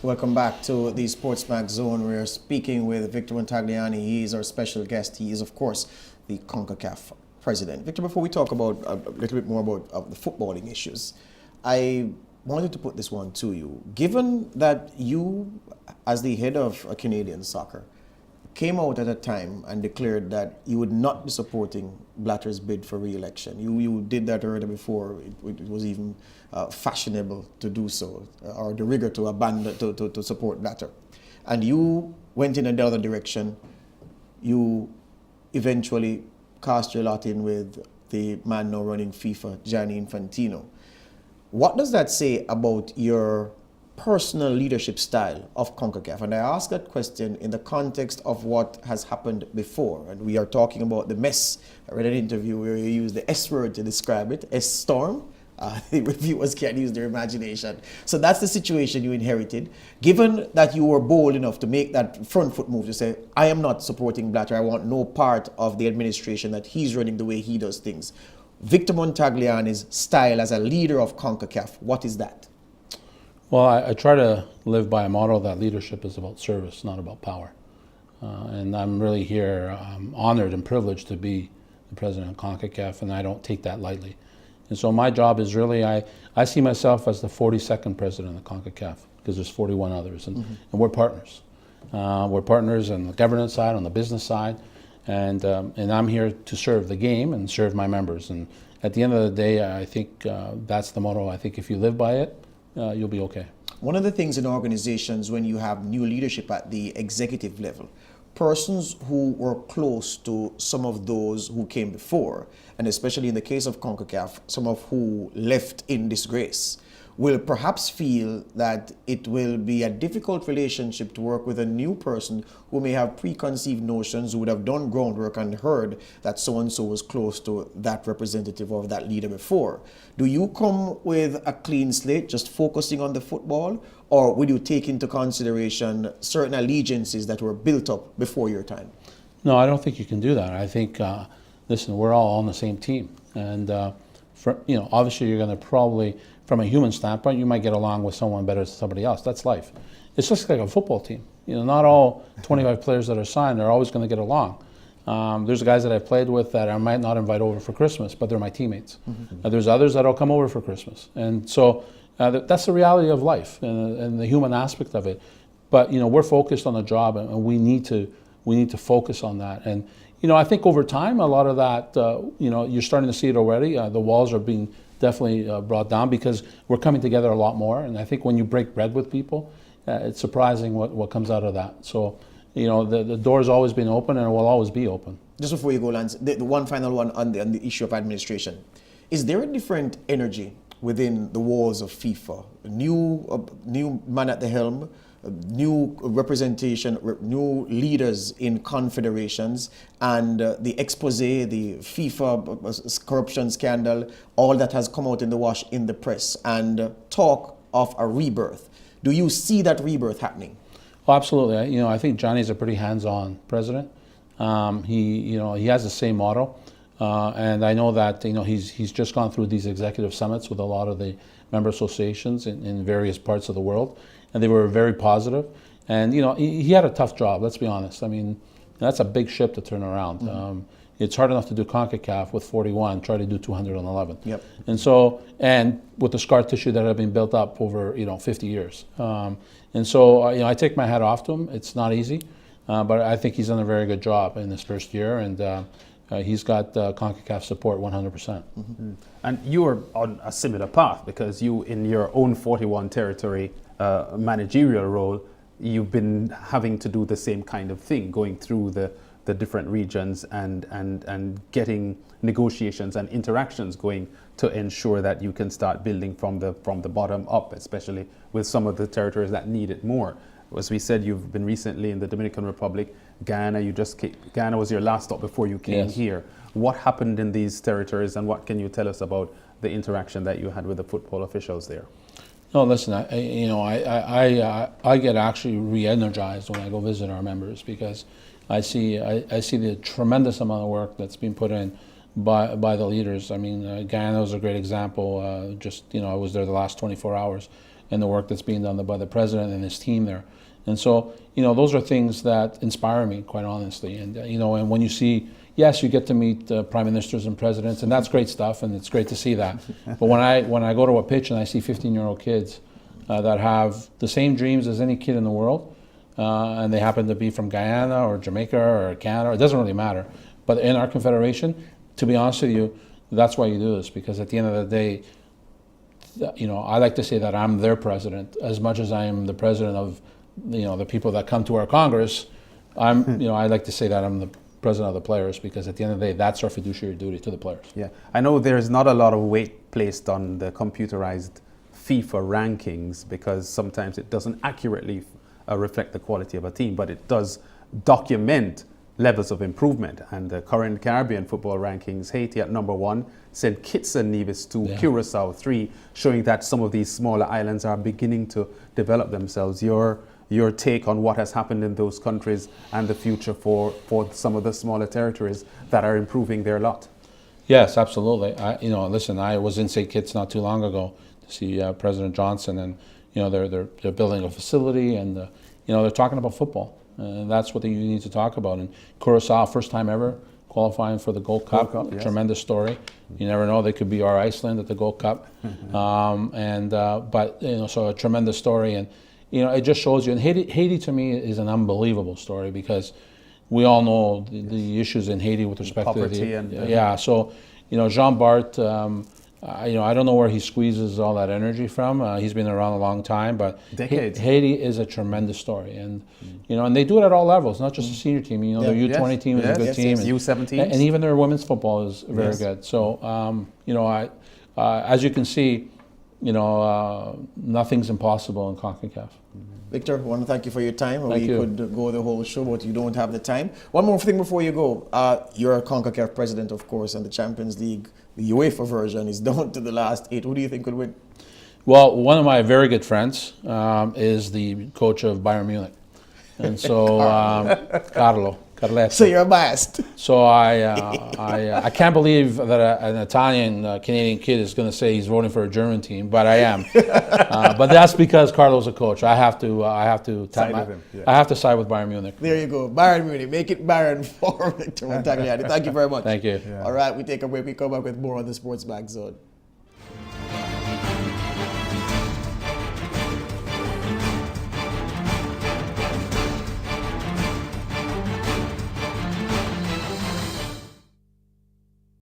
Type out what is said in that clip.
Welcome back to the SportsMax Zone. We're speaking with Victor Montagliani. He is our special guest. He is, of course, the CONCACAF President. Victor, before we talk about a little bit more about the footballing issues, I wanted to put this one to you. Given that you, as the head of Canadian soccer, came out at a time and declared that you would not be supporting Blatter's bid for re-election. You did that already before it was even fashionable to do so, or the rigor to abandon to support Blatter. And you went in another direction. You eventually cast your lot in with the man now running FIFA, Gianni Infantino. What does that say about your personal leadership style of CONCACAF? And I ask that question in the context of what has happened before. And we are talking about the mess. I read an interview where you used the S word to describe it, S-storm. The reviewers can't use their imagination. So that's the situation you inherited. Given that you were bold enough to make that front foot move to say, I am not supporting Blatter, I want no part of the administration that he's running the way he does things. Victor Montagliani's style as a leader of CONCACAF, what is that? Well, I try to live by a motto that leadership is about service, not about power. And I'm really here, honored and privileged to be the president of CONCACAF, and I don't take that lightly. And so my job is really, I see myself as the 42nd president of CONCACAF, because there's 41 others, and we're partners. We're partners on the governance side, on the business side, and I'm here to serve the game and serve my members. And at the end of the day, I think that's the motto. I think if you live by it, you'll be okay. One of the things in organizations when you have new leadership at the executive level, persons who were close to some of those who came before, and especially in the case of CONCACAF, some of who left in disgrace, will perhaps feel that it will be a difficult relationship to work with a new person who may have preconceived notions, who would have done groundwork and heard that so-and-so was close to that representative or that leader before. Do you come with a clean slate, just focusing on the football, or will you take into consideration certain allegiances that were built up before your time? No, I don't think you can do that. I think, listen, we're all on the same team. And, obviously you're going to probably, from a human standpoint, you might get along with someone better than somebody else. That's life. It's just like a football team. Not all 25 players that are signed are always going to get along. There's guys that I've played with that I might not invite over for Christmas, but they're my teammates. There's others that'll come over for Christmas. And so that's the reality of life and the human aspect of it. But, we're focused on the job, and we need to focus on that. And, I think over time, a lot of that, you're starting to see it already. The walls are being definitely brought down because we're coming together a lot more. And I think when you break bread with people, it's surprising what comes out of that. So, the door's always been open and it will always be open. Just before you go, Lance, the one final one on the issue of administration. Is there a different energy within the walls of FIFA? New man at the helm, new representation, new leaders in confederations, and the expose, the FIFA corruption scandal, all that has come out in the wash in the press, and talk of a rebirth. Do you see that rebirth happening? Well, absolutely. I think Johnny's a pretty hands-on president. He has the same motto, and I know that he's just gone through these executive summits with a lot of the member associations in various parts of the world, and they were very positive. And he had a tough job. Let's be honest. I mean, that's a big ship to turn around. It's hard enough to do CONCACAF with 41, try to do 211. Yep. And with the scar tissue that had been built up over 50 years. I take my hat off to him. It's not easy, but I think he's done a very good job in this first year, and he's got CONCACAF support 100%. And you are on a similar path because you, in your own 41 territory managerial role, you've been having to do the same kind of thing, going through the different regions and getting negotiations and interactions going to ensure that you can start building from the bottom up, especially with some of the territories that need it more. As we said, you've been recently in the Dominican Republic, Ghana. Ghana was your last stop before you came here. What happened in these territories, and what can you tell us about the interaction that you had with the football officials there? No, listen. I get actually re-energized when I go visit our members because I see the tremendous amount of work that's been put in by the leaders. I mean, Ghana was a great example. I was there the last 24 hours. and the work that's being done by the president and his team there. And so, those are things that inspire me, quite honestly. And, and when you see, yes, you get to meet prime ministers and presidents, and that's great stuff, and it's great to see that. But when I go to a pitch and I see 15-year-old kids that have the same dreams as any kid in the world, and they happen to be from Guyana or Jamaica or Canada, it doesn't really matter. But in our confederation, to be honest with you, that's why you do this, because at the end of the day, I like to say that I'm their president as much as I am the president of, the people that come to our Congress. I like to say that I'm the president of the players, because at the end of the day, that's our fiduciary duty to the players. Yeah, I know there's not a lot of weight placed on the computerized FIFA rankings, because sometimes it doesn't accurately reflect the quality of a team, but it does document levels of improvement. And the current Caribbean football rankings, Haiti at number 1, St. Kitts and Nevis 2, Curacao 3, showing that some of these smaller islands are beginning to develop themselves. Your take on what has happened in those countries and the future for some of the smaller territories that are improving their lot? Yes, absolutely. Listen, I was in St. Kitts not too long ago to see President Johnson, and they're building a facility, and they're talking about football, and that's what you need to talk about. And Curacao, first time ever qualifying for the Gold Cup, yes. Tremendous story. You never know, they could be our Iceland at the Gold Cup, so a tremendous story. And it just shows you. And Haiti to me is an unbelievable story, because we all know the issues in Haiti with respect poverty to So Jean Bart. I don't know where he squeezes all that energy from. He's been around a long time, but decades. Haiti is a tremendous story, and and they do it at all levels, not just the senior team. Their U20 team is a good team, and U17, and even their women's football is very good. So as you can see, nothing's impossible in CONCACAF. Victor, I want to thank you for your time. Thank you. Could go the whole show, but you don't have the time. One more thing before you go. You're a CONCACAF president, of course, and the Champions League, the UEFA version, is down to the last 8. Who do you think could win? Well, one of my very good friends is the coach of Bayern Munich. And so, Carlo. So you're biased. So I can't believe that an Italian Canadian kid is going to say he's voting for a German team, but I am. But that's because Carlo's a coach. I have to side with him. Yeah. I have to side with Bayern Munich. There you go, Bayern Munich. Make it Bayern for Victor Montagliani. Thank you very much. Thank you. All right, we take a break. We come back with more on the SportsMax Zone.